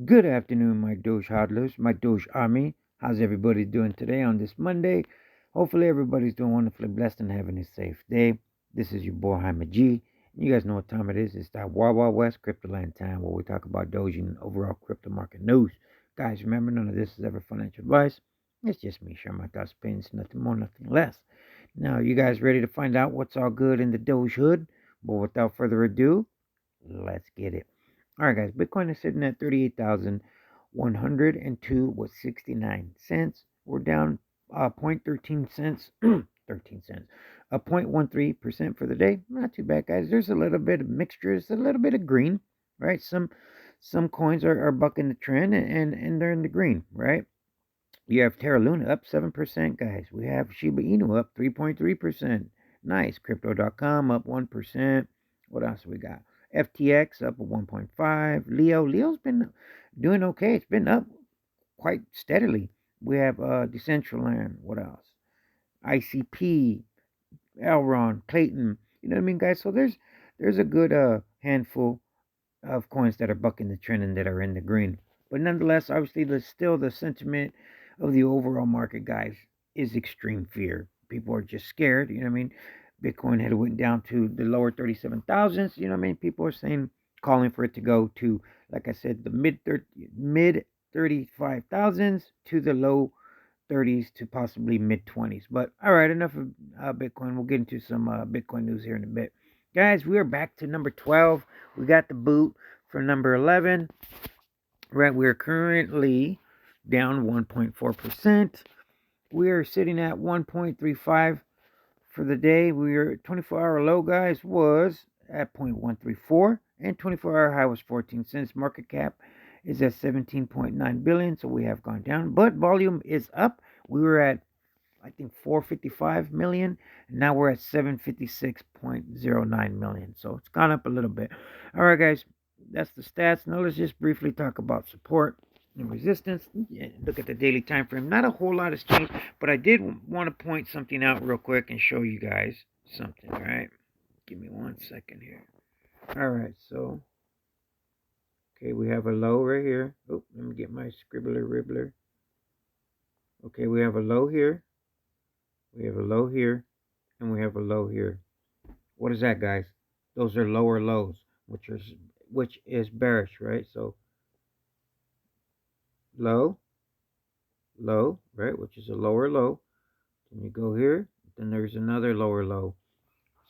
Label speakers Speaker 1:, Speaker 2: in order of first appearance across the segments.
Speaker 1: Good afternoon, my Doge hodlers, my Doge army. How's everybody doing today on this Monday? Hopefully, everybody's doing wonderfully blessed and having a safe day. This is your boy, Jaime G. You guys know what time it is. It's that Wild Wild West Cryptoland time where we talk about Doge and overall crypto market news. Guys, remember, none of this is ever financial advice. It's just me sharing my thoughts, opinions, nothing more, nothing less. Now, you guys ready to find out what's all good in the Doge hood? But without further ado, let's get it. All right, guys. Bitcoin is sitting at 38,102 with 69 cents. We're down 0.13 cents. 13 cents. 0.13% for the day. Not too bad, guys. There's a little bit of mixture. It's a little bit of green, right? Some coins are bucking the trend and they're in the green, right? You have Terra Luna up 7%, guys. We have Shiba Inu up 3.3%. Nice. Crypto.com up 1%. What else we got? FTX up 1.5. Leo's been doing okay. It's been up quite steadily. We have Decentraland. What else? ICP, Elron, Clayton. You know what I mean, guys? So there's a good handful of coins that are bucking the trend and that are in the green. But nonetheless, obviously, the sentiment of the overall market, guys, is extreme fear. People are just scared. You know what I mean? Bitcoin had went down to the lower 37,000s. You know what I mean? People are saying, calling for it to go to, like I said, the mid 35,000s to the low 30s to possibly mid 20s. But all right, enough of Bitcoin. We'll get into some Bitcoin news here in a bit. Guys, we are back to number 12. We got the boot for number 11. Right, we're currently down 1.4%. We are sitting at 1.35 for the day. We are 24-hour low, guys, was at 0.134 and 24-hour high was 14 cents. Market cap is at 17.9 billion, so we have gone down, but volume is up. We were at I think 455 million, and now we're at 756.09 million. So it's gone up a little bit. All right, guys, that's the stats. Now let's just briefly talk about support and resistance. Yeah, look at the daily time frame. Not a whole lot has changed, but I did want to point something out real quick and show you guys something. All right, give me 1 second here. All right, so okay, we have a low right here. Oh, let me get my scribbler ribbler. Okay, we have a low here. We have a low here, and we have a low here. What is that, guys? Those are lower lows, which is bearish, right? So low, low, right, which is a lower low. Then you go here, then there's another lower low.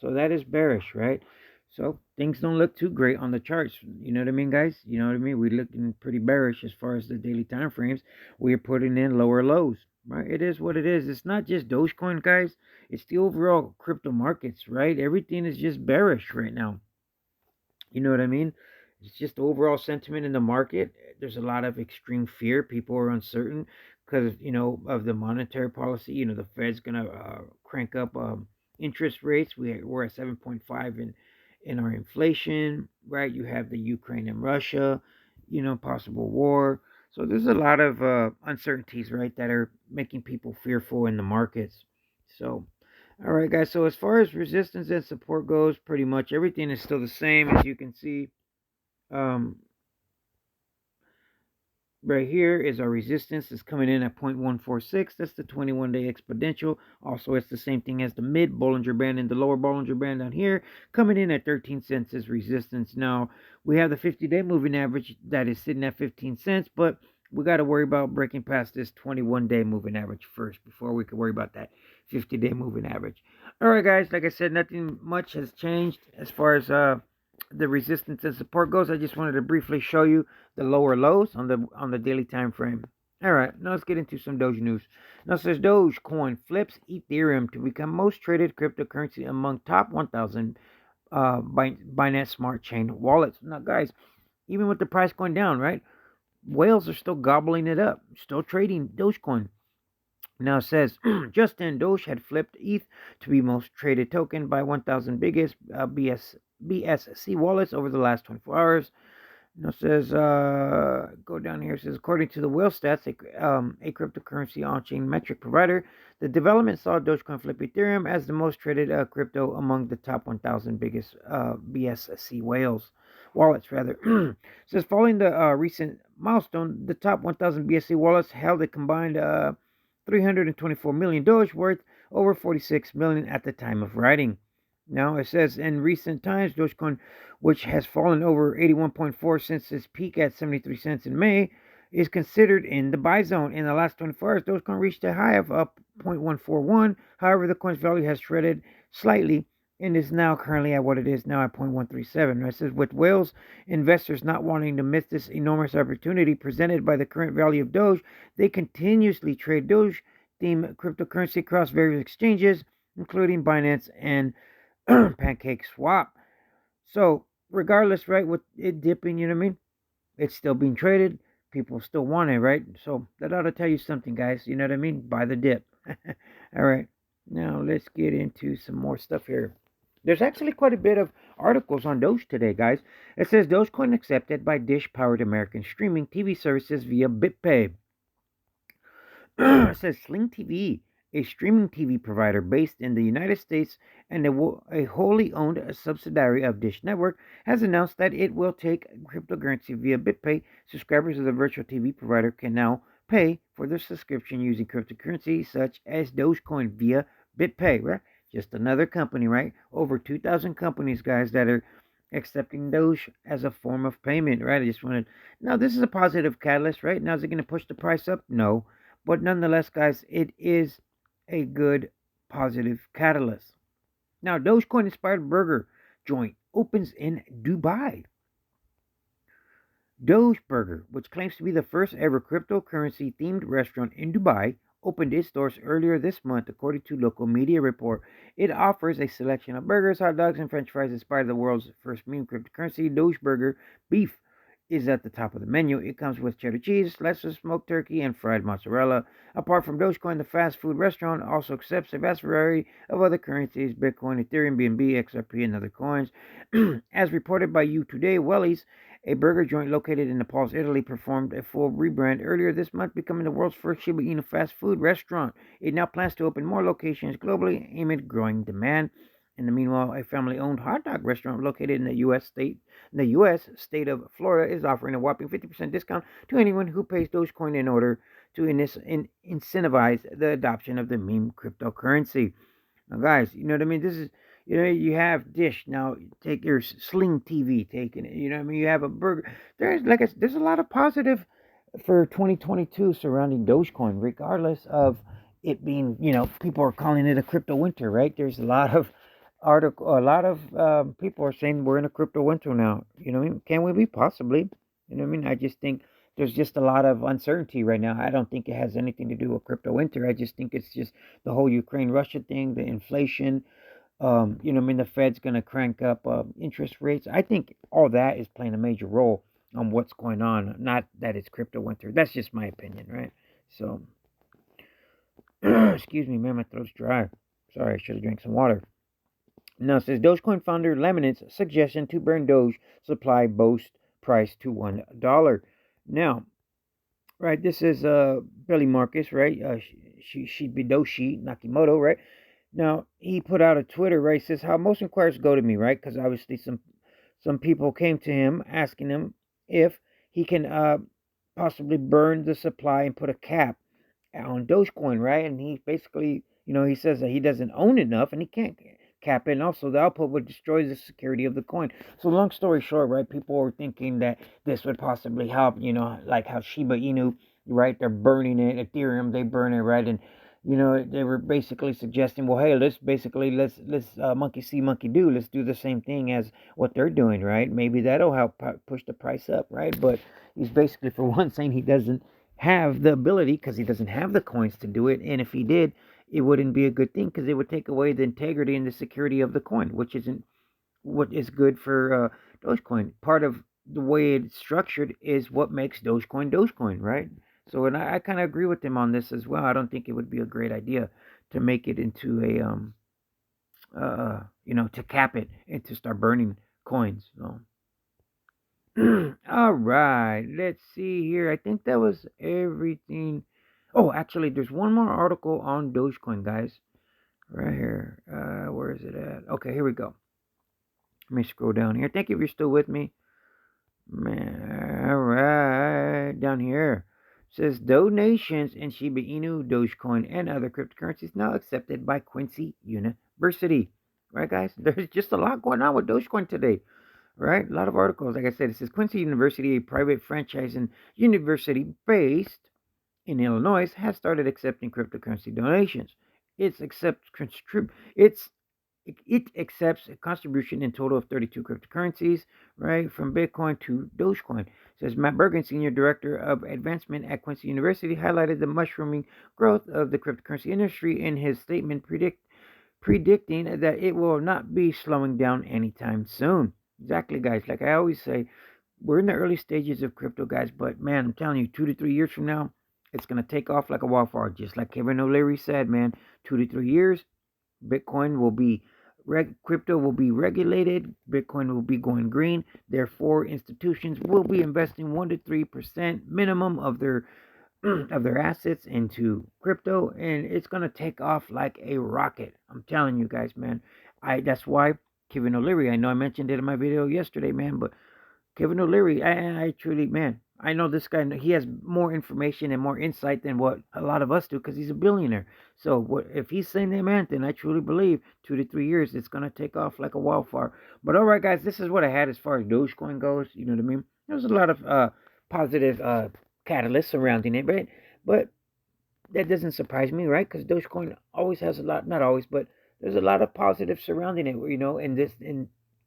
Speaker 1: So that is bearish, right? So things don't look too great on the charts. You know what I mean, guys? You know what I mean? We're looking pretty bearish as far as the daily time frames. We are putting in lower lows, right? It is what it is. It's not just Dogecoin, guys. It's the overall crypto markets, right? Everything is just bearish right now. You know what I mean? It's just the overall sentiment in the market. There's a lot of extreme fear. People are uncertain because of the monetary policy. The Fed's gonna crank up interest rates. We're at 7.5 in our inflation, right? You have the Ukraine and Russia, possible war. So there's a lot of uncertainties, right, that are making people fearful in the markets. So all right, guys. So as far as resistance and support goes, pretty much everything is still the same. As you can see, um, right here is our resistance. It's coming in at 0.146. That's the 21-day exponential. Also, it's the same thing as the mid Bollinger Band and the lower Bollinger Band down here, coming in at 13 cents as resistance. Now, we have the 50-day moving average that is sitting at 15 cents, but we got to worry about breaking past this 21-day moving average first before we can worry about that 50-day moving average. All right, guys. Like I said, nothing much has changed as far as the resistance and support goes. I just wanted to briefly show you the lower lows on the daily time frame. All right, now let's get into some Doge news. Now it says Dogecoin flips Ethereum to become most traded cryptocurrency among top 1,000 Binance Smart Chain wallets. Now, guys, even with the price going down, right? Whales are still gobbling it up, still trading Dogecoin. Now it says just then Doge had flipped ETH to be most traded token by 1,000 biggest BSC wallets over the last 24 hours. Now it says, go down here. It says, according to the Whale Stats, a cryptocurrency on-chain metric provider, the development saw Dogecoin flip Ethereum as the most traded crypto among the top 1,000 biggest BSC whales. wallets rather. Says following the recent milestone, the top 1,000 BSC wallets held a combined 324 million Doge, worth over 46 million at the time of writing. Now it says in recent times, Dogecoin, which has fallen over 81.4 since its peak at 73 cents in May, is considered in the buy zone. In the last 24 hours, Dogecoin reached a high of up 0.141. However, the coin's value has shredded slightly and is now currently at what it is now at 0.137. It says with whales investors not wanting to miss this enormous opportunity presented by the current value of Doge, they continuously trade Doge themed cryptocurrency across various exchanges, including Binance and Pancake Swap. So regardless, right, with it dipping, you know what I mean? It's still being traded. People still want it, right? So that ought to tell you something, guys. You know what I mean? Buy the dip. All right. Now let's get into some more stuff here. There's actually quite a bit of articles on Doge today, guys. It says Dogecoin accepted by Dish-powered American streaming TV services via BitPay. It says Sling TV, a streaming TV provider based in the United States and a wholly owned subsidiary of Dish Network, has announced that it will take cryptocurrency via BitPay. Subscribers of the virtual TV provider can now pay for their subscription using cryptocurrency such as Dogecoin via BitPay. Right? Just another company, right? Over 2,000 companies, guys, that are accepting Doge as a form of payment, right? I just wanted. Now, this is a positive catalyst, right? Now, is it going to push the price up? No. But nonetheless, guys, it is a good positive catalyst. Now, Dogecoin inspired burger joint opens in Dubai. Doge Burger, which claims to be the first ever cryptocurrency themed restaurant in Dubai, opened its doors earlier this month, according to local media report. It offers a selection of burgers, hot dogs, and french fries inspired the world's first meme cryptocurrency. Doge Burger beef is at the top of the menu. It comes with cheddar cheese, slices of smoked turkey, and fried mozzarella. Apart from Dogecoin, the fast food restaurant also accepts a vast variety of other currencies: Bitcoin, Ethereum, BNB, XRP, and other coins. As reported by You Today, Wellies, a burger joint located in Naples, Italy, performed a full rebrand earlier this month, becoming the world's first Shiba Inu fast food restaurant. It now plans to open more locations globally amid growing demand. In the meanwhile, a family-owned hot dog restaurant located in the U.S. state of Florida is offering a whopping 50% discount to anyone who pays Dogecoin in order to incentivize the adoption of the meme cryptocurrency. Now, guys, you know what I mean? This is, you have Dish now. Take your Sling TV, taking it. You know what I mean? You have a burger. There's a lot of positive for 2022 surrounding Dogecoin, regardless of it being, people are calling it a crypto winter, right? There's a lot of people are saying we're in a crypto winter now. You know what I mean? Can we be? Possibly. You know what I mean? I just think there's just a lot of uncertainty right now. I don't think it has anything to do with crypto winter. I just think it's just the whole Ukraine Russia thing, the inflation. You know what I mean? The Fed's going to crank up interest rates. I think all that is playing a major role on what's going on. Not that it's crypto winter. That's just my opinion, right? So, excuse me, man, my throat's dry. Sorry, I should have drank some water. Now it says Dogecoin founder Lemonet's suggestion to burn Doge supply boost price to $1. Now, right, this is Billy Marcus, right? Shibidoshi Nakimoto, right? Now he put out a Twitter, right? Says how most inquiries go to me, right? Because obviously some people came to him asking him if he can possibly burn the supply and put a cap on Dogecoin, right? And he basically, he says that he doesn't own enough and he can't cap it. And also, the output would destroy the security of the coin. So, long story short, right? People were thinking that this would possibly help. Like how Shiba Inu, right? They're burning it. Ethereum, they burn it, right? And they were basically suggesting, well, hey, let's monkey see, monkey do. Let's do the same thing as what they're doing, right? Maybe that'll help push the price up, right? But he's basically, for one, saying he doesn't have the ability because he doesn't have the coins to do it. And if he did, it wouldn't be a good thing because it would take away the integrity and the security of the coin, which isn't what is good for Dogecoin. Part of the way it's structured is what makes Dogecoin, right? So, and I kind of agree with him on this as well. I don't think it would be a great idea to make it into to cap it and to start burning coins. So. All right, let's see here. I think that was everything. Oh, actually, there's one more article on Dogecoin, guys. Right here. Where is it at? Okay, here we go. Let me scroll down here. Thank you if you're still with me. Man, all right, down here says donations in Shiba Inu, Dogecoin, and other cryptocurrencies now accepted by Quincy University. Right, guys? There's just a lot going on with Dogecoin today. Right, a lot of articles. Like I said, it says Quincy University, a private franchise and university based in Illinois, has started accepting cryptocurrency donations. It's accepts it's it accepts a contribution in total of 32 cryptocurrencies, right, from Bitcoin to Dogecoin. Says Matt Bergen, Senior Director of Advancement at Quincy University, highlighted the mushrooming growth of the cryptocurrency industry in his statement, predicting that it will not be slowing down anytime soon. Exactly, guys. Like I always say, we're in the early stages of crypto, guys, but man, I'm telling you, 2 to 3 years from now, it's going to take off like a wildfire. Just like Kevin O'Leary said, man, 2 to 3 years, Bitcoin will be crypto will be regulated. Bitcoin will be going green. Therefore, institutions will be investing 1 to 3% minimum of their of their assets into crypto, and it's gonna take off like a rocket. I'm telling you guys, man. I That's why Kevin O'Leary. I know I mentioned it in my video yesterday, man, but Kevin O'Leary, I truly, man, I know this guy. He has more information and more insight than what a lot of us do because he's a billionaire. So, what if he's saying that, man? Then I truly believe 2 to 3 years it's gonna take off like a wildfire. But all right, guys, this is what I had as far as Dogecoin goes. You know what I mean? There's a lot of positive catalysts surrounding it, right? But that doesn't surprise me, right? Because Dogecoin always has a lot, not always, but there's a lot of positive surrounding it. You know, in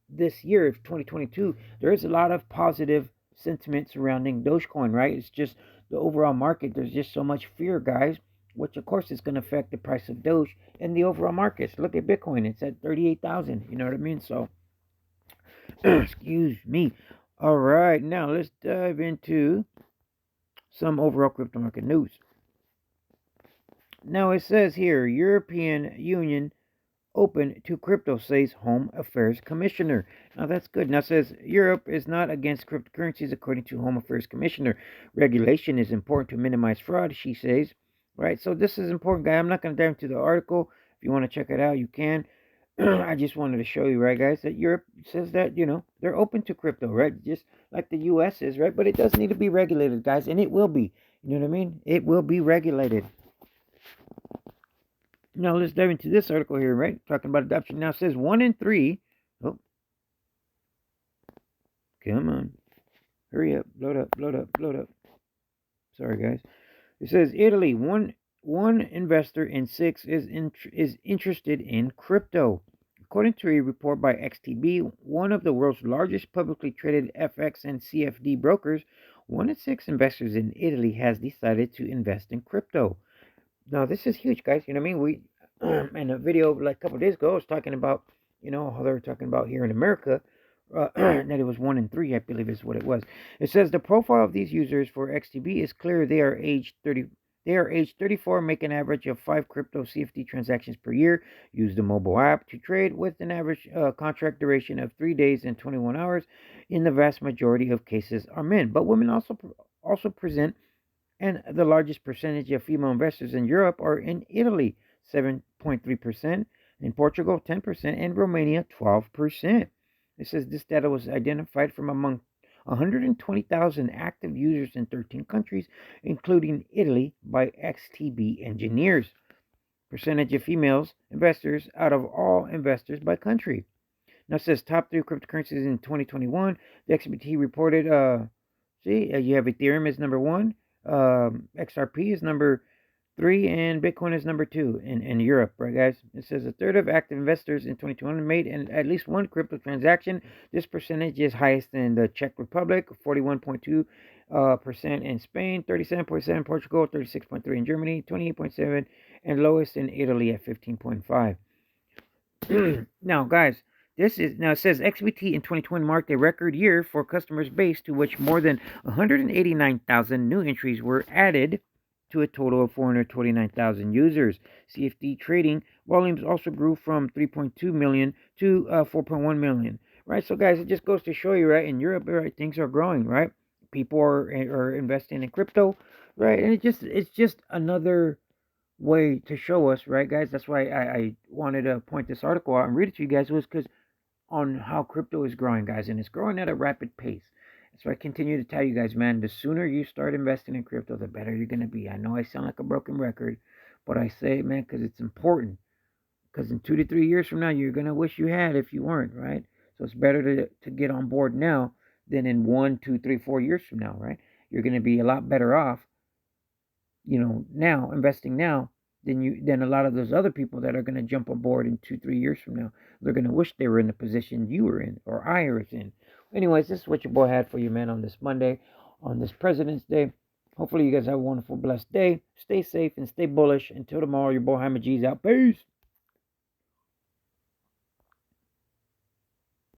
Speaker 1: this year of 2022, there is a lot of positive sentiment surrounding Dogecoin, right? It's just the overall market. There's just so much fear, guys, which of course is going to affect the price of Doge and the overall markets. Look at Bitcoin; it's at 38,000. You know what I mean? So, excuse me. All right, now let's dive into some overall crypto market news. Now it says here, European Union open to crypto, says Home Affairs Commissioner. Now that's good. Now it says Europe is not against cryptocurrencies, according to Home Affairs Commissioner. Regulation is important to minimize fraud, she says. Right. So this is important, guy. I'm not going to dive into the article. If you want to check it out, you can. I just wanted to show you, right, guys, that Europe says that they're open to crypto, right? Just like the U.S. is, right? But it does need to be regulated, guys, and it will be. You know what I mean? It will be regulated. Now let's dive into this article here, right? Talking about adoption. Now it says 1 in 3. Oh, come on. Hurry up. Load up, load up, load up. Sorry, guys. It says Italy, one investor in 6 is interested in crypto. According to a report by XTB, one of the world's largest publicly traded FX and CFD brokers, 1 in 6 investors in Italy has decided to invest in crypto. Now this is huge, guys. You know what I mean? We in a video like a couple of days ago, I was talking about how they were talking about here in America that it was 1 in 3, I believe is what it was. It says the profile of these users for XTB is clear. They are aged 30. They are age 34, make an average of 5 crypto CFD transactions per year, use the mobile app to trade with an average contract duration of 3 days and 21 hours. In the vast majority of cases are men, but women also present, and the largest percentage of female investors in Europe are in Italy, 7.3%, in Portugal, 10%, and Romania, 12%. It says this data was identified from among 120,000 active users in 13 countries, including Italy, by XTB engineers. Percentage of females investors out of all investors by country. Now it says top 3 cryptocurrencies in 2021. The XBT reported, you have Ethereum is number 1, XRP is number 3, and Bitcoin is number 2 in Europe, right, guys? It says a third of active investors in 2021 made at least one crypto transaction. This percentage is highest in the Czech Republic, 41.2% in Spain, 37.7% in Portugal, 36.3% in Germany, 28.7%, and lowest in Italy at 15.5%. Now, guys, it says XBT in 2020 marked a record year for customers base, to which more than 189,000 new entries were added to a total of 429,000 users. CFD trading volumes also grew from 3.2 million to 4.1 million. Right, so guys, it just goes to show you, right, in Europe, right, things are growing, right? People are investing in crypto, right, and it's just another way to show us, right, guys? That's why I wanted to point this article out and read it to you guys, was because on how crypto is growing, guys, and it's growing at a rapid pace. So I continue to tell you guys, man, the sooner you start investing in crypto, the better you're going to be. I know I sound like a broken record, but I say it, man, because it's important. Because in 2 to 3 years from now, you're going to wish you had if you weren't, right? So it's better to get on board now than in 1, 2, 3, 4 years from now, right? You're going to be a lot better off, now investing now than a lot of those other people that are going to jump on board in 2, 3 years from now. They're going to wish they were in the position you were in or I was in. Anyways, this is what your boy had for you, man, on this Monday, on this President's Day. Hopefully you guys have a wonderful, blessed day. Stay safe and stay bullish. Until tomorrow, your boy Jaime G's out. Peace.